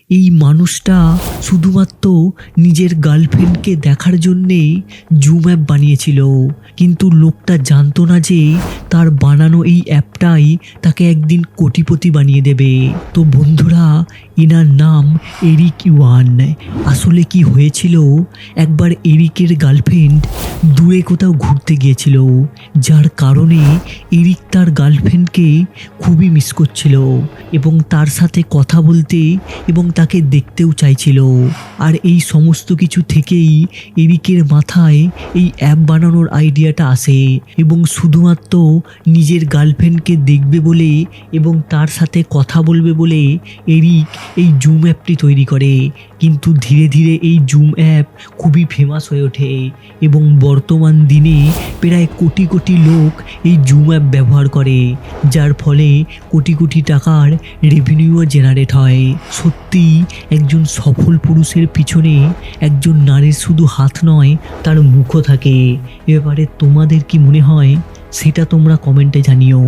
এই মানুষটা শুধুমাত্র নিজের গার্লফ্রেন্ডকে দেখার জন্যে জুম অ্যাপ বানিয়েছিল, কিন্তু লোকটা জানতো না যে তার বানানো এই অ্যাপটাই তাকে একদিন কোটিপতি বানিয়ে দেবে। তো বন্ধুরা, এনার নাম এরিক ইওয়ান। আসলে কি হয়েছিল, একবার এরিকের গার্লফ্রেন্ড দূরে কোথাও ঘুরতে গিয়েছিল, যার কারণে এরিক তার গার্লফ্রেন্ডকে খুবই মিস করছিল এবং তার সাথে কথা বলতে এবং তাকে দেখতেও চাইছিল। আর এই সমস্ত কিছু থেকেই এরিকের মাথায় এই অ্যাপ বানানোর আইডিয়াটা আসে এবং শুধুমাত্র নিজের গার্লফ্রেন্ডকে দেখবে বলে এবং তার সাথে কথা বলবে বলে এরিক এই জুম অ্যাপটি তৈরি করে। কিন্তু ধীরে ধীরে এই জুম অ্যাপ খুবই ফেমাস হয়ে ওঠে এবং বর্তমান দিনে প্রায় কোটি কোটি লোক এই জুম অ্যাপ ব্যবহার করে, যার ফলে কোটি কোটি টাকার রেভিনিউও জেনারেট হয়। সত্যি একজন সফল পুরুষের পিছনে একজন নারীর শুধু হাত নয়, তার মুখও থাকে। এবারে তোমাদের কি মনে হয় সেটা তোমরা কমেন্টে জানিও।